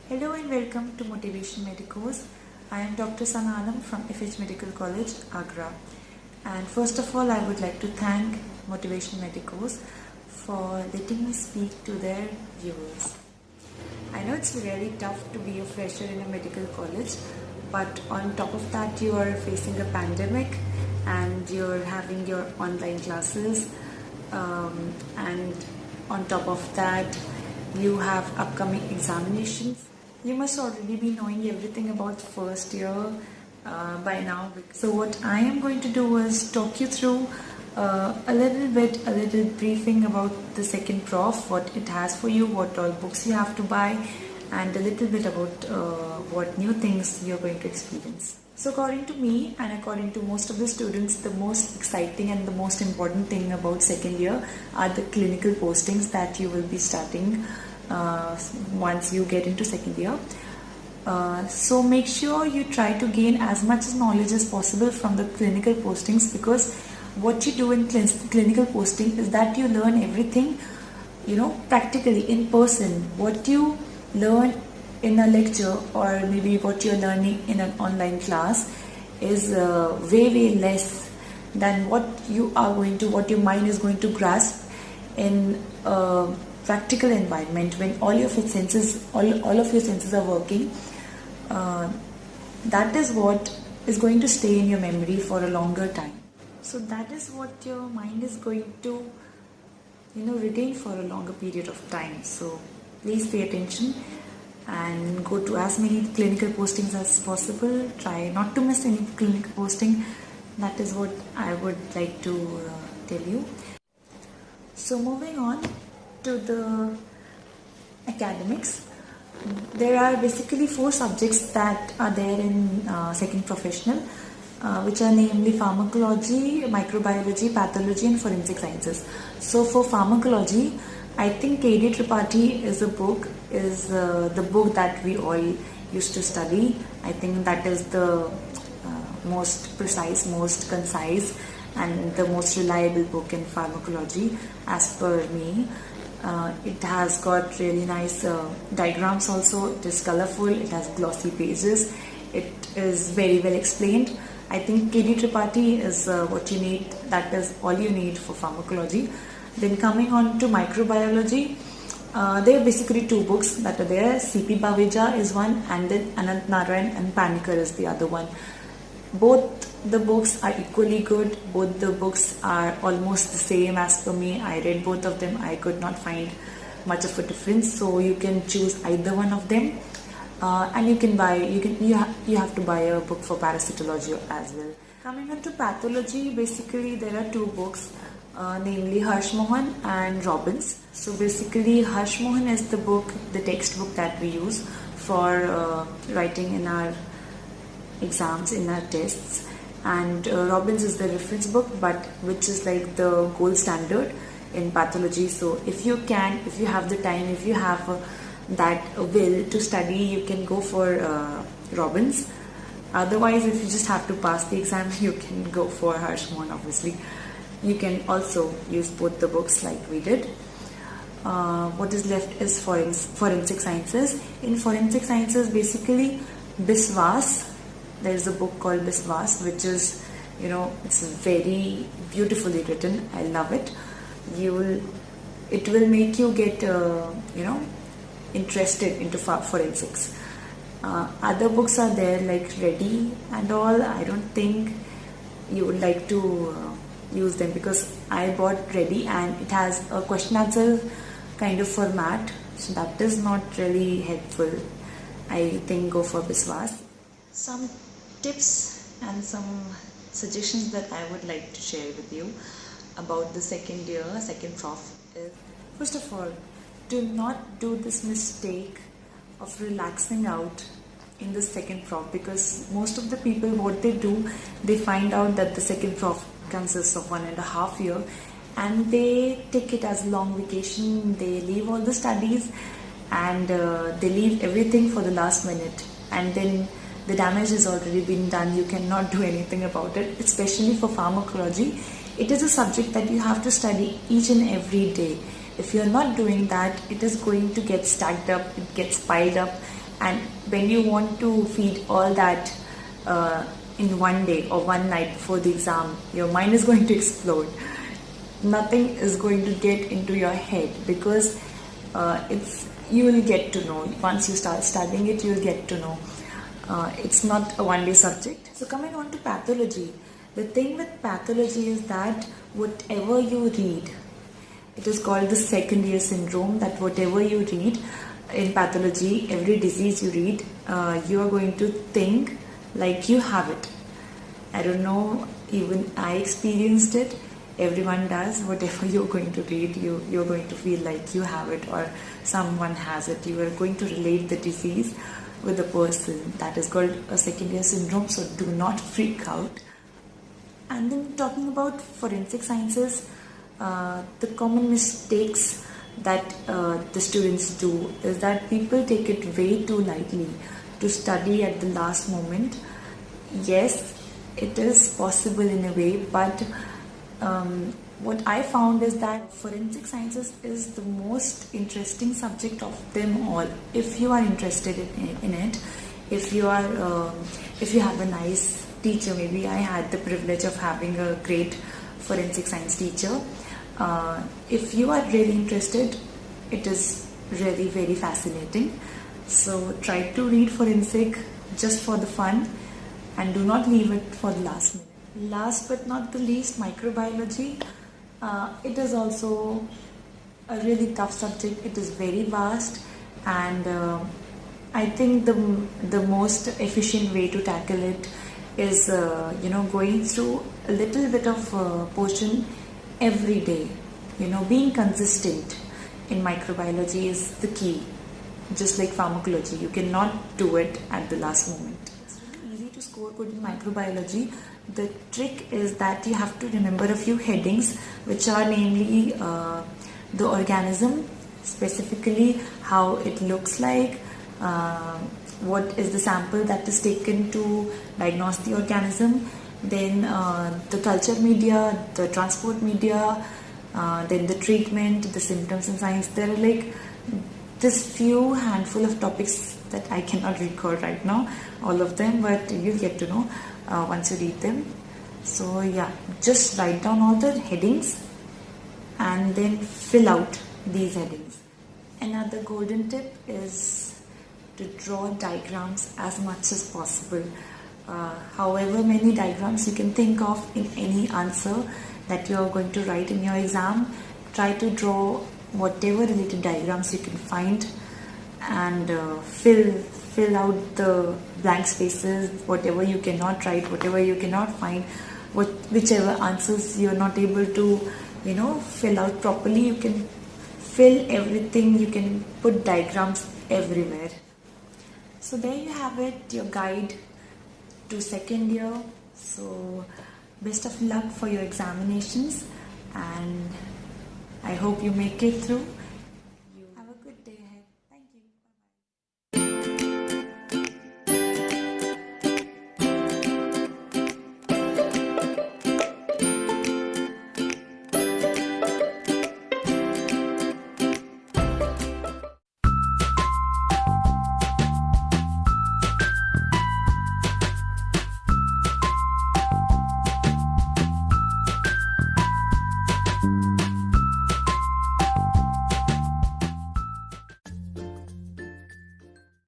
Hello and welcome to Motivation Medicos. I am Dr. Sana Alam from FH Medical College, Agra. And first of all, I would like to thank Motivation Medicos for letting me speak to their viewers. I know it's really tough to be a fresher in a medical college, but on top of that, you are facing a pandemic and you're having your online classes, and on top of that, you have upcoming examinations. You must already be knowing everything about first year by now. So what I am going to do is talk you through a little briefing about the second prof, what it has for you, what all books you have to buy, and a little bit about what new things you're going to experience. So according to me and according to most of the students, the most exciting and the most important thing about second year are the clinical postings that you will be starting once you get into second year. So make sure you try to gain as much knowledge as possible from the clinical postings, because what you do in clinical posting is that you learn everything, practically in person. What you learn in a lecture or maybe what you're learning in an online class is way less than what your mind is going to grasp in a practical environment when all of your senses are working. That is what is going to stay in your memory for a longer time. So that is what your mind is going to retain for a longer period of time. So please pay attention and go to as many clinical postings as possible. Try not to miss any clinical posting. That is what I would like to tell you. So moving on to the academics, there are basically 4 subjects that are there in second professional, which are namely pharmacology, microbiology, pathology and forensic sciences. So for pharmacology, I think K.D. Tripathi is the book that we all used to study. I think that is the most precise, most concise and the most reliable book in pharmacology as per me. It has got really nice diagrams also. It is colorful, it has glossy pages, it is very well explained. I think K.D. Tripathi is what you need. That is all you need for pharmacology. Then coming on to microbiology, there are basically 2 books that are there. C.P. Baweja is one, and then Anant Narayan and Panikkar is the other one. Both the books are equally good. Both the books are almost the same as per me. I read both of them. I could not find much of a difference. So you can choose either one of them, and you have to buy a book for parasitology as well. Coming on to pathology, basically there are 2 books, namely Harsh Mohan and Robbins. So basically Harsh Mohan is the textbook that we use for writing in our exams, in our tests, and Robbins is the reference book, but which is like the gold standard in pathology. So if you have the time, if you have that will to study, you can go for Robbins. Otherwise, if you just have to pass the exam, you can go for Harsh Mohan, obviously. You can also use both the books like we did. What is left is forensic sciences. In forensic sciences, basically Biswas. There is a book called Biswas, which is, it's very beautifully written. I love it. It will make you get, interested into forensics. Other books are there like Reddy and all. I don't think you would like to use them, because I bought Reddy and it has a question answer kind of format. So that is not really helpful. I think go for Biswas. Some tips and some suggestions that I would like to share with you about the second prof is, first of all, do not do this mistake of relaxing out in the second prof, because most of the people, what they do, they find out that the second prof consists of 1.5 years and they take it as a long vacation. They leave all the studies and they leave everything for the last minute, and then the damage has already been done. You cannot do anything about it. Especially for pharmacology, it is a subject that you have to study each and every day. If you're not doing that, it is going to get stacked up, it gets piled up, And when you want to feed all that in one day or one night before the exam, your mind is going to explode. Nothing is going to get into your head, because you will get to know once you start studying it. You will get to know it's not a one-day subject. So coming on to pathology, the thing with pathology is that whatever you read, it is called the second year syndrome, that whatever you read in pathology, every disease you read, you are going to think like you have it. I don't know, even I experienced it. Everyone does. Whatever you're going to read, you're going to feel like you have it, or someone has it. You are going to relate the disease with the person. That is called a second year syndrome, so do not freak out. And then talking about forensic sciences, the common mistakes that the students do is that people take it way too lightly to study at the last moment. Yes, it is possible in a way, but what I found is that forensic sciences is the most interesting subject of them all. If you are interested in it, if you have a nice teacher, maybe I had the privilege of having a great forensic science teacher. If you are really interested, it is really very fascinating. So try to read forensic just for the fun, and do not leave it for the last minute. Last but not the least, microbiology. It is also a really tough subject. It is very vast, and I think the most efficient way to tackle it is going through a little bit of portion every day. Being consistent in microbiology is the key. Just like pharmacology, you cannot do it at the last moment. It's really easy to score good in microbiology. The trick is that you have to remember a few headings, which are namely the organism, specifically how it looks like, what is the sample that is taken to diagnose the organism, then the culture media, the transport media, then the treatment, the symptoms and signs. There are like this few handful of topics that I cannot recall right now, all of them, but you'll get to know once you read them. So yeah, just write down all the headings and then fill out these headings. Another golden tip is to draw diagrams as much as possible. However many diagrams you can think of in any answer that you are going to write in your exam, try to draw whatever related diagrams you can find, and fill out the blank spaces, whatever you cannot write, whatever you cannot find, whichever answers you're not able to fill out properly, you can fill everything, you can put diagrams everywhere. So there you have it, your guide to second year. So best of luck for your examinations, and I hope you make it through.